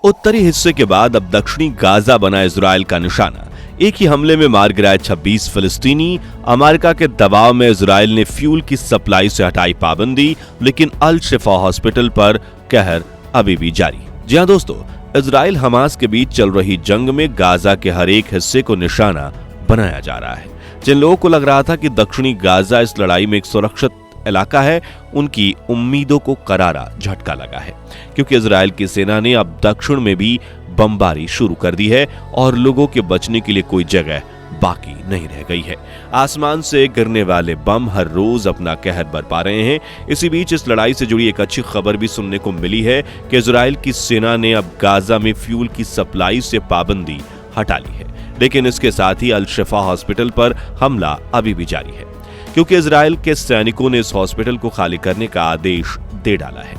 उत्तरी हिस्से के बाद अब दक्षिणी गाजा बना इजराइल का निशाना। एक ही हमले में मार गिराए 26 फिलिस्तीनी। अमेरिका के दबाव में इजराइल ने फ्यूल की सप्लाई से हटाई पाबंदी, लेकिन अल शिफा हॉस्पिटल पर कहर अभी भी जारी। जी हां दोस्तों, इजराइल हमास के बीच चल रही जंग में गाजा के हर एक हिस्से को निशाना बनाया जा रहा है। जिन लोगों को लग रहा था कि दक्षिणी गाजा इस लड़ाई में एक सुरक्षित इलाका है, उनकी उम्मीदों को करारा झटका लगा है, क्योंकि इजराइल की सेना ने अब दक्षिण में भी बमबारी शुरू कर दी है और लोगों के बचने के लिए कोई जगह बाकी नहीं रह गई है। आसमान से गिरने वाले बम हर रोज अपना कहर बरपा रहे हैं। इसी बीच इस लड़ाई से जुड़ी एक अच्छी खबर भी सुनने को मिली है कि इजराइल की सेना ने अब गाजा में फ्यूल की सप्लाई से पाबंदी हटा ली है, लेकिन इसके साथ ही अल शिफा हॉस्पिटल पर हमला अभी भी जारी है, क्योंकि इजराइल के सैनिकों ने इस हॉस्पिटल को खाली करने का आदेश दे डाला है।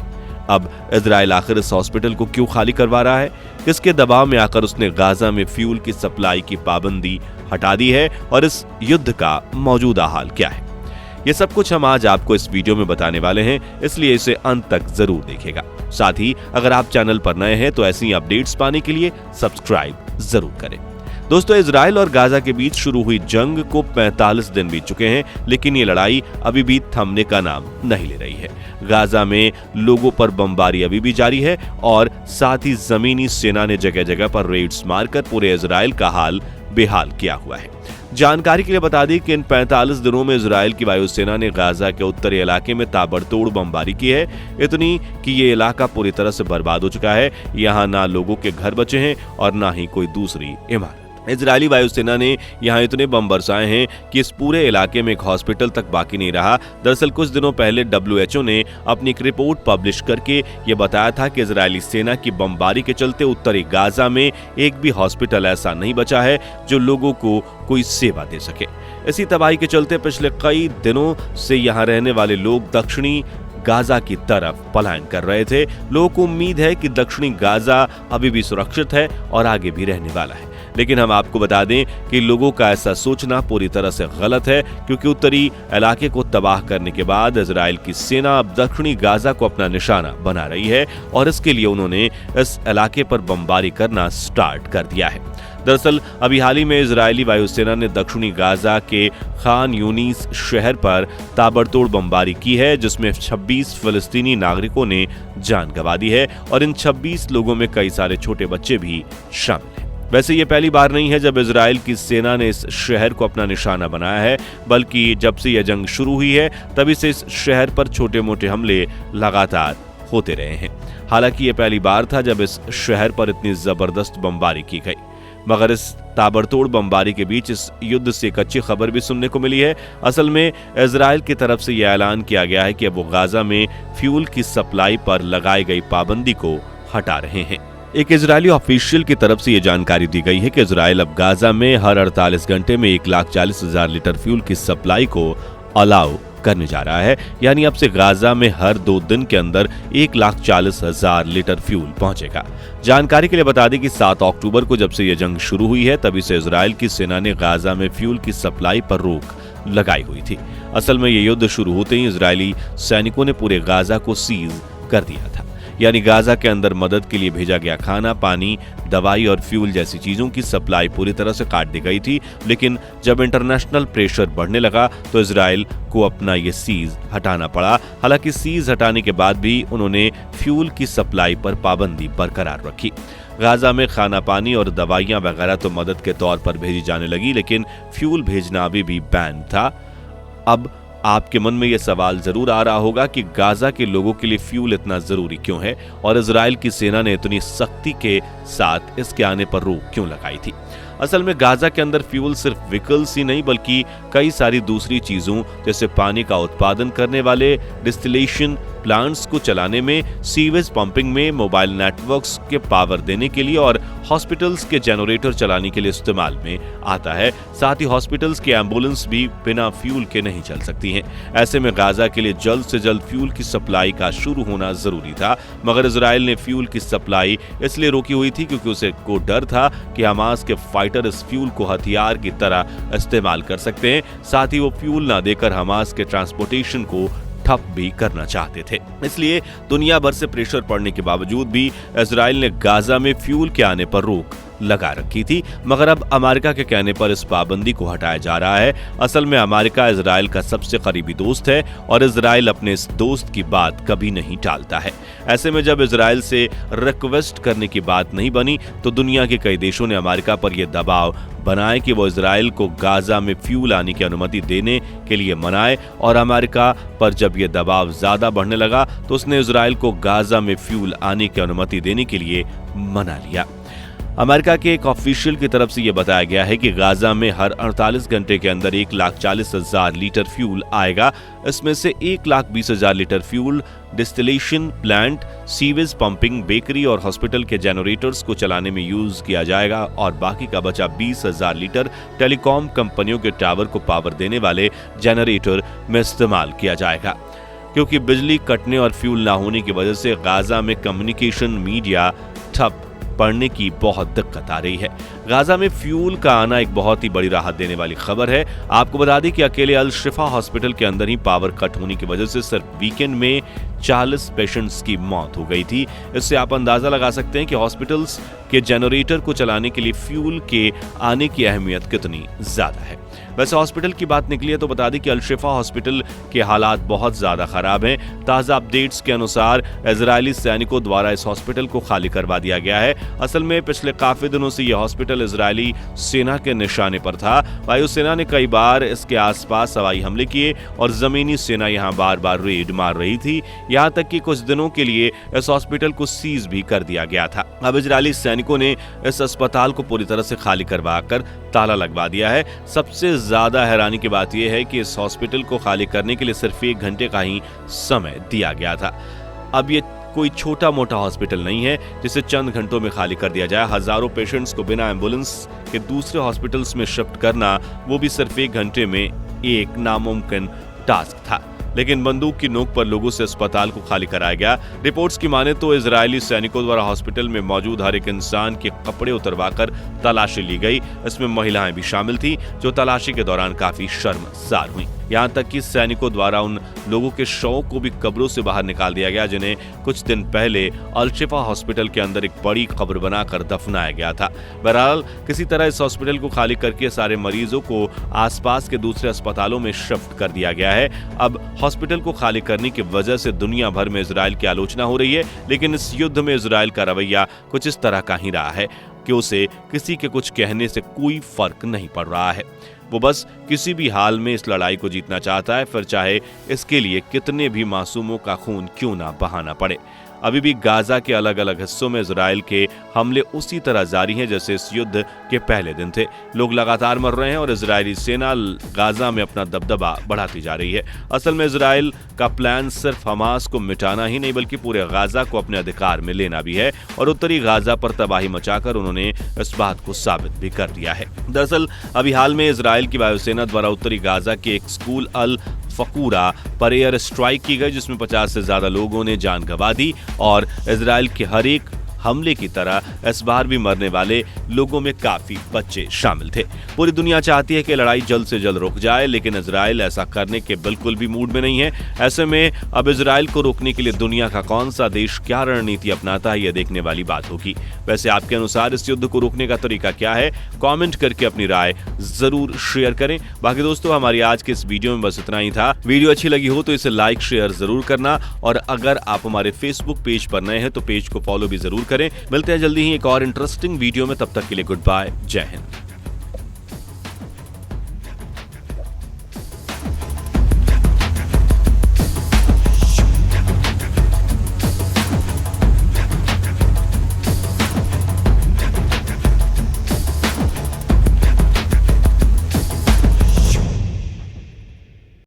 अब इजराइल आखिर इस हॉस्पिटल को क्यों खाली करवा रहा है? किसके दबाव में आकर उसने गाजा में फ्यूल की सप्लाई की पाबंदी हटा दी है और इस युद्ध का मौजूदा हाल क्या है? ये सब कुछ हम आज आपको इस वीडियो में बताने वाले हैं, इसलिए इसे अंत तक जरूर देखिएगा। साथ ही अगर आप चैनल पर नए हैं तो ऐसी अपडेट्स पाने के लिए सब्सक्राइब जरूर करें। दोस्तों, इजराइल और गाजा के बीच शुरू हुई जंग को 45 दिन बीत चुके हैं, लेकिन ये लड़ाई अभी भी थमने का नाम नहीं ले रही है। गाजा में लोगों पर बमबारी अभी भी जारी है और साथ ही जमीनी सेना ने जगह जगह पर रेड्स मारकर पूरे इजराइल का हाल बेहाल किया हुआ है। जानकारी के लिए बता दें कि इन 45 दिनों में इजराइल की वायुसेना ने गाजा के उत्तरी इलाके में ताबड़तोड़ बमबारी की है, इतनी कि ये इलाका पूरी तरह से बर्बाद हो चुका है। यहाँ ना लोगों के घर बचे हैं और ना ही कोई दूसरी इमारत। इजरायली वायुसेना ने यहां इतने बम बरसाए हैं कि इस पूरे इलाके में एक हॉस्पिटल तक बाकी नहीं रहा। दरअसल कुछ दिनों पहले WHO ने अपनी एक रिपोर्ट पब्लिश करके ये बताया था कि इजरायली सेना की बमबारी के चलते उत्तरी गाजा में एक भी हॉस्पिटल ऐसा नहीं बचा है जो लोगों को कोई सेवा दे सके। इसी तबाही के चलते पिछले कई दिनों से यहाँ रहने वाले लोग दक्षिणी गाजा की तरफ पलायन कर रहे थे। लोगों को उम्मीद है कि दक्षिणी गाजा अभी भी सुरक्षित है और आगे भी रहने वाला है, लेकिन हम आपको बता दें कि लोगों का ऐसा सोचना पूरी तरह से गलत है, क्योंकि उत्तरी इलाके को तबाह करने के बाद इजराइल की सेना अब दक्षिणी गाजा को अपना निशाना बना रही है और इसके लिए उन्होंने इस इलाके पर बमबारी करना स्टार्ट कर दिया है। दरअसल अभी हाल ही में इजरायली वायुसेना ने दक्षिणी गाजा के खान यूनिस शहर पर ताबड़तोड़ बमबारी की है, जिसमें 26 फिलिस्तीनी नागरिकों ने जान गंवा दी है और इन 26 लोगों में कई सारे छोटे बच्चे भी शामिल हैं। वैसे ये पहली बार नहीं है जब इजराइल की सेना ने इस शहर को अपना निशाना बनाया है, बल्कि जब से यह जंग शुरू हुई है तभी से इस शहर पर छोटे मोटे हमले लगातार होते रहे हैं। हालांकि ये पहली बार था जब इस शहर पर इतनी जबरदस्त बमबारी की गई, मगर इस ताबड़तोड़ बमबारी के बीच इस युद्ध से एक अच्छी खबर भी सुनने को मिली है। असल में इजराइल की तरफ से यह ऐलान किया गया है कि अब वो गाजा में फ्यूल की सप्लाई पर लगाई गई पाबंदी को हटा रहे हैं। एक इजरायली ऑफिशियल की तरफ से यह जानकारी दी गई है कि इजराइल अब गाजा में हर 48 घंटे में 1,40,000 लीटर फ्यूल की सप्लाई को अलाउ करने जा रहा है। यानी अब से गाजा में हर 2 दिन के अंदर 1,40,000 लीटर फ्यूल पहुंचेगा। जानकारी के लिए बता दें कि 7 अक्टूबर को जब से यह जंग शुरू हुई है तभी से इजराइल की सेना ने गाजा में फ्यूल की सप्लाई पर रोक लगाई हुई थी। असल में यह युद्ध शुरू होते ही इजरायली सैनिकों ने पूरे गाजा को सीज कर दिया था, यानी गाजा के अंदर मदद के लिए भेजा गया खाना, पानी, दवाई और फ्यूल जैसी चीजों की सप्लाई पूरी तरह से काट दी गई थी। लेकिन जब इंटरनेशनल प्रेशर बढ़ने लगा तो इजराइल को अपना ये सीज हटाना पड़ा। हालांकि सीज हटाने के बाद भी उन्होंने फ्यूल की सप्लाई पर पाबंदी बरकरार रखी। गाजा में खाना, पानी और दवाइयां वगैरह तो मदद के तौर पर भेजी जाने लगी, लेकिन फ्यूल भेजना अभी भी बैन था। अब आपके मन में यह सवाल जरूर आ रहा होगा कि गाजा के लोगों के लिए फ्यूल इतना जरूरी क्यों है और इजराइल की सेना ने इतनी सख्ती के साथ इसके आने पर रोक क्यों लगाई थी। असल में गाजा के अंदर फ्यूल सिर्फ व्हीकल्स ही नहीं बल्कि कई सारी दूसरी चीजों जैसे पानी का उत्पादन करने वाले डिस्टिलेशन प्लांट्स को चलाने में, सीवेज पंपिंग में, मोबाइल नेटवर्क्स के पावर देने के लिए और हॉस्पिटल्स के जनरेटर चलाने के लिए इस्तेमाल में आता है। साथ ही हॉस्पिटल्स की एम्बुलेंस भी बिना फ्यूल के नहीं चल सकती हैं। ऐसे में गाजा के लिए जल्द से जल्द फ्यूल की सप्लाई का शुरू होना जरूरी था, मगर इजराइल ने फ्यूल की सप्लाई इसलिए रोकी हुई थी क्योंकि उसे को डर था कि हमास के फाइटर इस फ्यूल को हथियार की तरह इस्तेमाल कर सकते हैं। साथ ही वो फ्यूल ना देकर हमास के ट्रांसपोर्टेशन को ठप भी करना चाहते थे। इसलिए दुनिया भर से प्रेशर पड़ने के बावजूद भी इजराइल ने गाजा में फ्यूल के आने पर रोक लगा रखी थी, मगर अब अमेरिका के कहने पर इस पाबंदी को हटाया जा रहा है। असल में अमेरिका इजराइल का सबसे करीबी दोस्त है और इजराइल अपने इस दोस्त की बात कभी नहीं टालता है। ऐसे में जब इजराइल से रिक्वेस्ट करने की बात नहीं बनी तो दुनिया के कई देशों ने अमेरिका पर यह दबाव बनाए कि वो इजराइल को गाजा में फ्यूल आने की अनुमति देने के लिए मनाए, और अमेरिका पर जब यह दबाव ज्यादा बढ़ने लगा तो उसने इजराइल को गाजा में फ्यूल आने की अनुमति देने के लिए मना लिया। अमेरिका के एक ऑफिशियल की तरफ से यह बताया गया है कि गाजा में हर 48 घंटे के अंदर 1,40,000 लीटर फ्यूल आएगा। इसमें से 1,20,000 litre fuel distillation plant, sewage pumping, bakery और हॉस्पिटल के जनरेटर्स को चलाने में यूज किया जाएगा और बाकी का बचा 20,000 लीटर टेलीकॉम कंपनियों के टावर को पावर देने वाले जनरेटर में इस्तेमाल किया जाएगा। क्योंकि बिजली कटने और फ्यूल ना होने की वजह से गाजा में कम्युनिकेशन, मीडिया ठप पड़ने की बहुत दिक्कत आ रही है। गाजा में फ्यूल का आना एक बहुत ही बड़ी राहत देने वाली खबर है। आपको बता दें कि अकेले अल शिफा हॉस्पिटल के अंदर ही पावर कट होने की वजह से सिर्फ वीकेंड में 40 पेशेंट्स की मौत हो गई थी। इससे आप अंदाजा लगा सकते हैं कि हॉस्पिटल्स के जनरेटर को चलाने के लिए फ्यूल के आने की अहमियत कितनी ज्यादा है। वैसे हॉस्पिटल की बात निकली है तो बता दें कि अल शिफा हॉस्पिटल के हालात बहुत ज्यादा खराब हैं। ताजा अपडेट्स के अनुसार इजरायली सैनिकों द्वारा इस हॉस्पिटल को खाली करवा दिया गया है। असल में पिछले काफी दिनों से यह हॉस्पिटल इजरायली सेना के निशाने पर था। वायुसेना ने कई बार इसके आसपास हवाई हमले किए और जमीनी सेना यहां बार बार रेड मार रही थी, यहां तक कि कुछ दिनों के लिए इस हॉस्पिटल को सीज भी कर दिया गया था। अब इजरायली सैनिकों ने इस अस्पताल को पूरी तरह से खाली करवाकर ताला लगवा दिया है। सबसे ज्यादा हैरानी की बात यह है कि इस हॉस्पिटल को खाली करने के लिए सिर्फ 1 घंटे का ही समय दिया गया था। अब ये कोई छोटा मोटा हॉस्पिटल नहीं है जिसे चंद घंटों में खाली कर दिया जाए। हजारों पेशेंट्स को बिना एम्बुलेंस के दूसरे हॉस्पिटल्स में शिफ्ट करना, वो भी सिर्फ 1 घंटे में, एक नामुमकिन टास्क था। लेकिन बंदूक की नोक पर लोगों से अस्पताल को खाली कराया गया। रिपोर्ट्स की माने तो इजरायली सैनिकों द्वारा हॉस्पिटल में मौजूद हर एक इंसान के कपड़े उतरवाकर तलाशी ली गई। इसमें महिलाएं भी शामिल थी जो तलाशी के दौरान काफी शर्मसार हुई। यहाँ तक कि सैनिकों द्वारा उन लोगों के शवों को भी कब्रों से बाहर निकाल दिया गया जिन्हें कुछ दिन पहले अल शिफा हॉस्पिटल के अंदर एक बड़ी कब्र बनाकर दफनाया गया था। बहरहाल किसी तरह इस हॉस्पिटल को खाली करके सारे मरीजों को आसपास के दूसरे अस्पतालों में शिफ्ट कर दिया गया है। अब हॉस्पिटल को खाली करने की वजह से दुनिया भर में इजराइल की आलोचना हो रही है, लेकिन इस युद्ध में इजराइल का रवैया कुछ इस तरह का ही रहा है कि उसे किसी के कुछ कहने से कोई फर्क नहीं पड़ रहा है। वो बस किसी भी हाल में इस लड़ाई को जीतना चाहता है, फिर चाहे इसके लिए कितने भी मासूमों का खून क्यों ना बहाना पड़े। अभी भी गाजा के अलग अलग हिस्सों में इजराइल के हमले उसी तरह जारी हैं जैसे इस युद्ध के पहले दिन थे। लोग लगातार मर रहे हैं और इजरायली सेना गाजा में अपना दबदबा बढ़ाती जा रही है। असल में इजराइल का प्लान सिर्फ हमास को मिटाना ही नहीं बल्कि पूरे गाजा को अपने अधिकार में लेना भी है, और उत्तरी गाजा पर तबाही मचाकर उन्होंने इस बात को साबित भी कर दिया है। दरअसल अभी हाल में इजराइल की वायुसेना द्वारा उत्तरी गाजा के एक स्कूल अल फकूरा पर एयर स्ट्राइक की गई जिसमें 50 से ज्यादा लोगों ने जान गंवा दी, और इजराइल के हर एक हमले की तरह इस बार भी मरने वाले लोगों में काफी बच्चे शामिल थे। पूरी दुनिया चाहती है कि लड़ाई जल्द से जल्द रुक जाए, लेकिन इजराइल ऐसा करने के बिल्कुल भी मूड में नहीं है। ऐसे में अब इजराइल को रोकने के लिए दुनिया का कौन सा देश क्या रणनीति अपनाता है, यह देखने वाली बात होगी। वैसे आपके अनुसार इस युद्ध को रोकने का तरीका क्या है? कमेंट करके अपनी राय जरूर शेयर करें। बाकी दोस्तों, हमारी आज के इस वीडियो में बस इतना ही था। वीडियो अच्छी लगी हो तो इसे लाइक शेयर जरूर करना, और अगर आप हमारे फेसबुक पेज पर नए हैं तो पेज को फॉलो भी जरूर करें। मिलते हैं जल्दी ही एक और इंटरेस्टिंग वीडियो में, तब तक के लिए गुड बाय, जय हिंद।